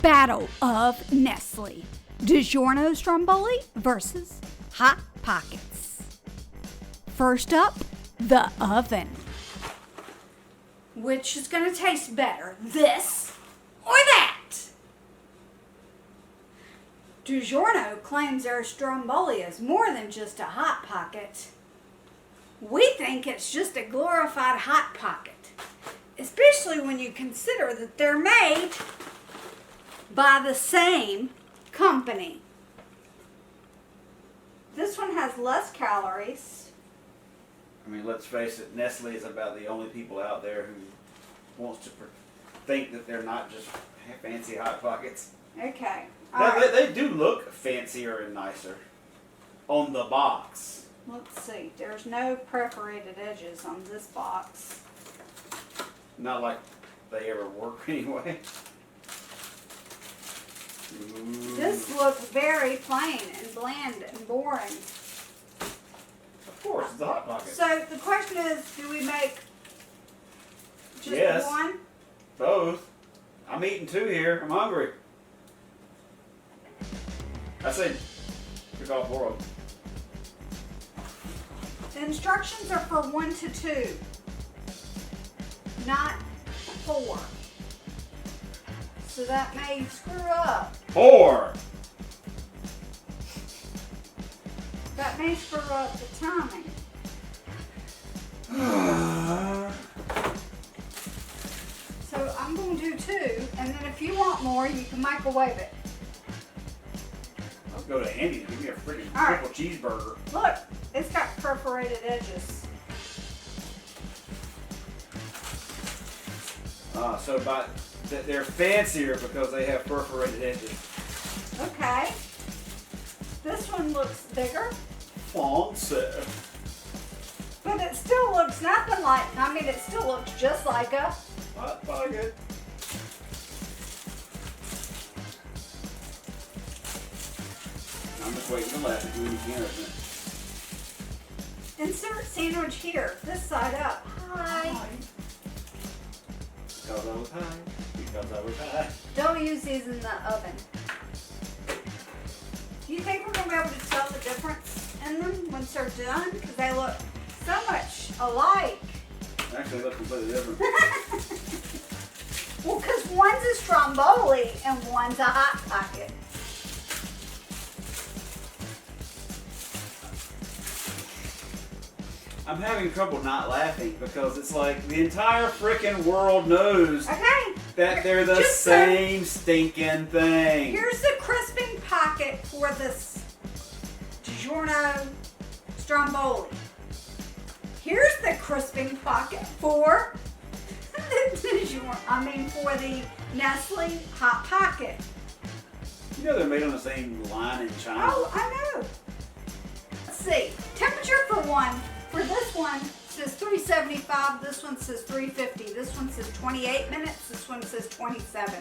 Battle of Nestle. DiGiorno Stromboli versus Hot Pockets. First up, the oven. Which is going to taste better, this or that? DiGiorno claims their Stromboli is more than just a Hot Pocket. We think it's just a glorified Hot Pocket, especially when you consider that they're made by the same company. This one has less calories. I mean, let's face it, Nestle is about the only people out there who wants to think that they're not just fancy Hot Pockets. Okay. They do look fancier and nicer on the box. Let's see. There's no perforated edges on this box. Not like they ever work anyway. Ooh. This looks very plain and bland and boring. Of course, it's a Hot Pocket. So the question is, do we make just Yes. one? Both. I'm eating two here. I'm hungry. I said, pick off four of them. The instructions are for 1 to 2, not 4. So that may screw up. 4. That may screw up the timing. So I'm going to do 2, and then if you want more, you can microwave it. Let's go to Andy's and give me a freaking All right. triple cheeseburger. Look, it's got perforated edges. So they're fancier because they have perforated edges. Okay. This one looks bigger, Fancy. but it still looks nothing like, it still looks just like a Hot Pocket. I'm just waiting to laugh at you when you can, isn't it? insert sandwich here, this side up. Hi. Because I was high. Because I was high. Don't use these in the oven. Do you think we're going to be able to tell the difference in them once they're done? Because they look so much alike. Actually, they look completely different. Well, because one's a Stromboli and one's a Hot Pocket. I'm having trouble not laughing because it's like the entire frickin' world knows Okay. that they're the Just same stinking thing. Here's the crisping pocket for this DiGiorno Stromboli. Here's the crisping pocket for for the Nestle Hot Pocket. You know they're made on the same line in China. Oh, I know. Let's see. Temperature for one. For this one says 375. This one says 350. This one says 28 minutes. This one says 27.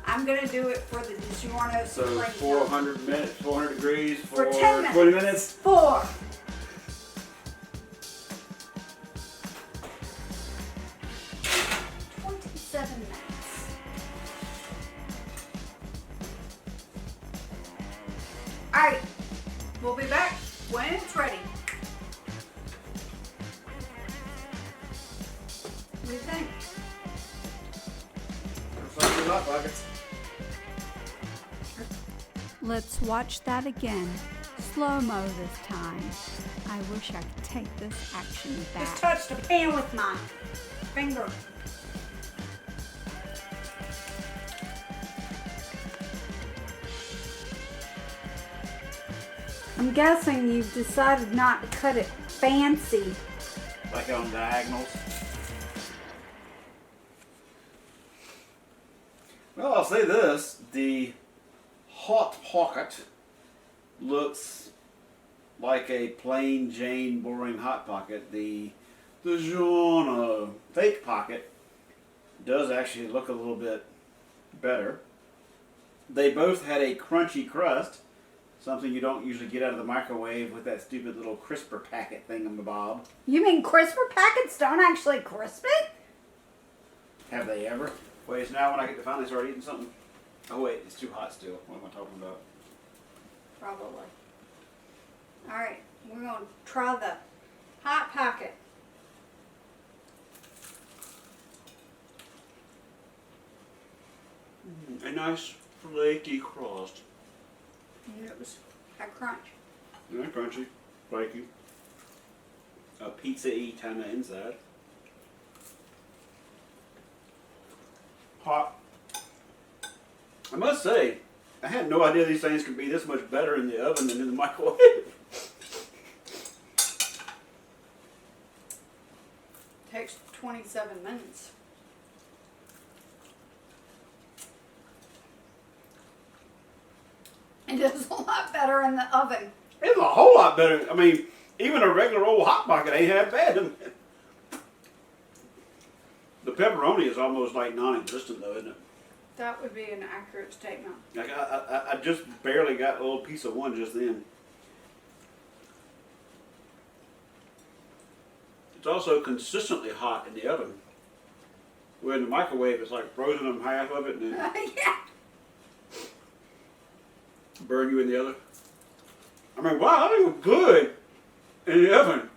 I'm gonna do it for the DiGiorno So Supreme. 400 minutes, 400 degrees For for 10 minutes. 20 minutes. 4. Alright, we'll be back when it's ready. What do you think? Looks like Hot Pockets. Let's watch that again. Slow-mo this time. I wish I could take this action back. Just touch the pan with my finger. I'm guessing you've decided not to cut it fancy. Like on diagonals. Well, I'll say this. The Hot Pocket looks like a plain Jane boring Hot Pocket. The DiGiorno fake pocket does actually look a little bit better. They both had a crunchy crust. Something you don't usually get out of the microwave with that stupid little crisper packet thingamabob. You mean crisper packets don't actually crisp it? Have they ever? Wait, so now when I get to finally start eating something? Oh wait, it's too hot still. What am I talking about? Probably. Alright, we're going to try the Hot Pocket. A nice flaky crust. And it was a crunch. Yeah, crunchy, flaky. A pizza-y kind of inside. Hot. I must say, I had no idea these things could be this much better in the oven than in the microwave. Takes 27 minutes. It is a lot better in the oven. It's a whole lot better. I mean, even a regular old Hot Pocket ain't half bad. The pepperoni is almost like non-existent though, isn't it? That would be an accurate statement. Like I just barely got a little piece of one just then. It's also consistently hot in the oven. Where in the microwave, it's like frozen on half of it and then Yeah. burn you in the other. I mean, wow, that was good in the oven.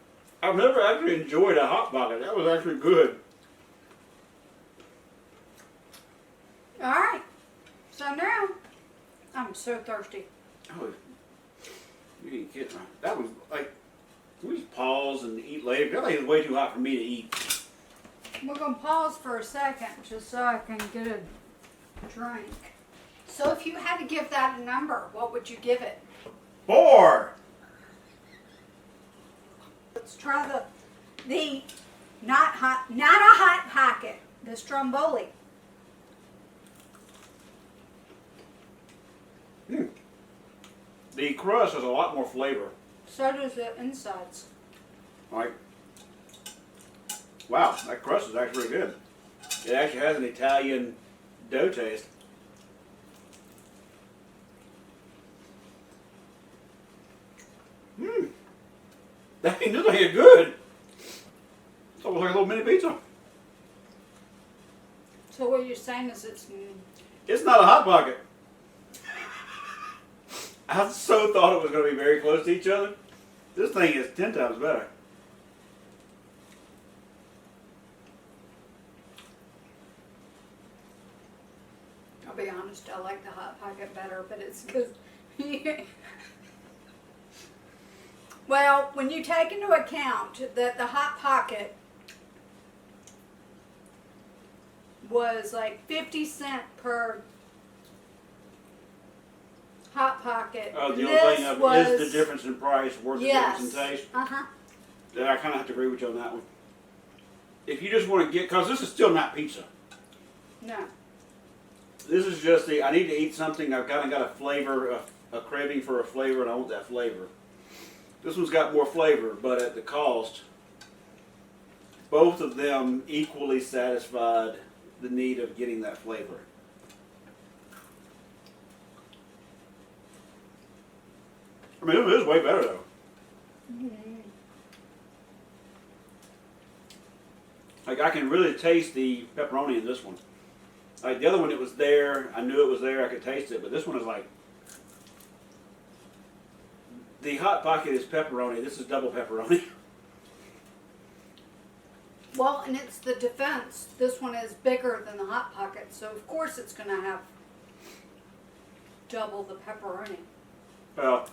I've never actually enjoyed a Hot Pocket. That was actually good. Alright. So now, I'm so thirsty. Oh, you ain't kidding. That was like, can we just pause and eat later? That thing is way too hot for me to eat. We're going to pause for a second just so I can get a drink. So if you had to give that a number, what would you give it? 4. Let's try the not a Hot Pocket, the Stromboli. The crust has a lot more flavor. So does the insides. Like, wow, that crust is actually good. It actually has an Italian dough taste. This thing is good. It's almost like a little mini pizza. So what you're saying is It's not a Hot Pocket. I so thought it was going to be very close to each other. This thing is 10 times better. I'll be honest, I like the Hot Pocket better, but it's because well, when you take into account that the Hot Pocket was like 50 cents per Hot Pocket. Oh, the and only thing this of was, is the difference in price worth the yes. difference in taste. Uh-huh. Yeah, I kind of have to agree with you on that one. If you just want to get, because this is still not pizza. No. This is just I need to eat something. I've kind of got a flavor, a craving for a flavor, and I want that flavor. This one's got more flavor, but at the cost, both of them equally satisfied the need of getting that flavor. I mean, it is way better though. Mm-hmm. Like I can really taste the pepperoni in this one. Like the other one, it was there. I knew it was there. I could taste it. But this one is like, the Hot Pocket is pepperoni. This is double pepperoni. Well, and it's the defense. This one is bigger than the Hot Pocket, so of course it's going to have double the pepperoni. Well,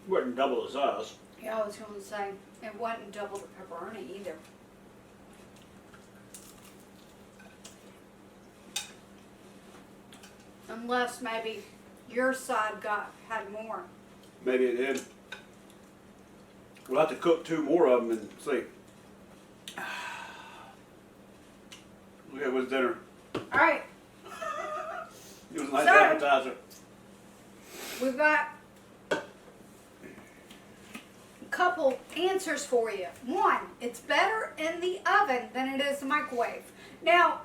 it wasn't double the size. Yeah, I was going to say, it wasn't double the pepperoni either. Unless maybe your side had more. Maybe it did. We'll have to cook 2 more of them and see. Look at what's dinner. All right, It was a nice So- appetizer. we've got a couple answers for you. One, it's better in the oven than it is the microwave. Now,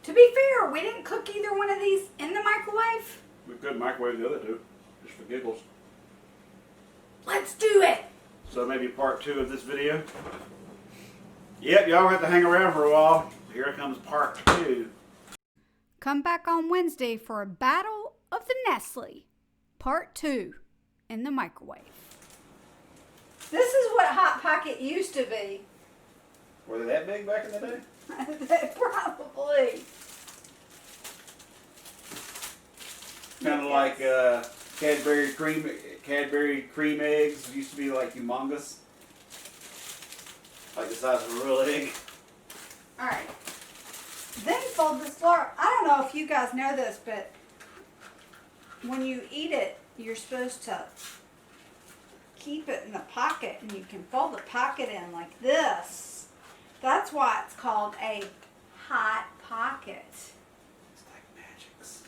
to be fair, we didn't cook either one of these in the microwave. We could microwave the other 2, just for giggles. Let's do it. So maybe part 2 of this video. Yep, y'all have to hang around for a while. Here comes part 2. Come back on Wednesday for a battle of the Nestle, part 2, in the microwave. This is what Hot Pocket used to be. Were they that big back in the day? Probably. Kind of like Cadbury cream eggs used to be like humongous, like the size of a real egg. All right. Then fold this flour. I don't know if you guys know this, but when you eat it, you're supposed to keep it in the pocket, and you can fold the pocket in like this. That's why it's called a hot pocket. It's like magics.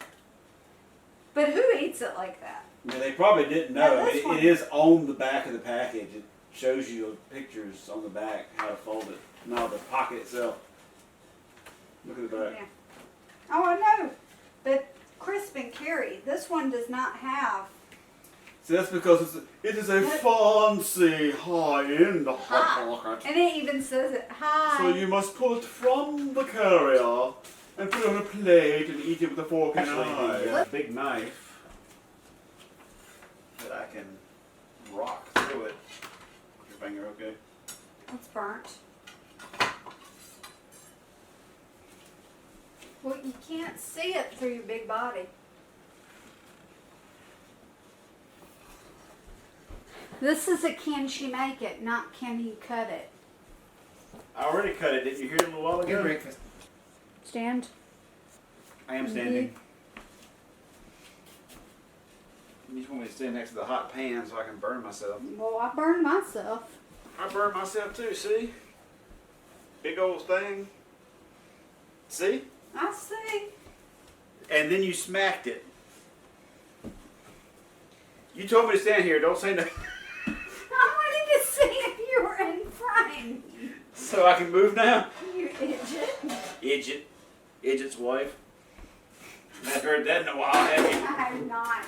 But who eats it like that? Yeah, they probably didn't know. Yeah, this one- It is on the back of the package. It shows you pictures on the back how to fold it. No, the pocket itself. Look at the back. Yeah. Oh, I know. But Crisp and Carrie, this one does not have. See, that's because it is a fancy high-end hot pocket. And it even says it high. So you must pull it from the carrier and put it on a plate and eat it with a fork and knife. Big knife that I can rock through it. Your finger, okay? It's burnt. Well, you can't see it through your big body. This is a can she make it, not can he cut it. I already cut it. Didn't you hear it a little while ago? Good breakfast. Stand. I am standing. You just want me to stand next to the hot pan so I can burn myself. Well, I burned myself. I burned myself too, see? Big old thing. See? I see. And then you smacked it. You told me to stand here. Don't say no. I wanted to see if you were in frame. So I can move now? You idiot. Idjit's wife. I haven't heard that in a while, have you? I have not.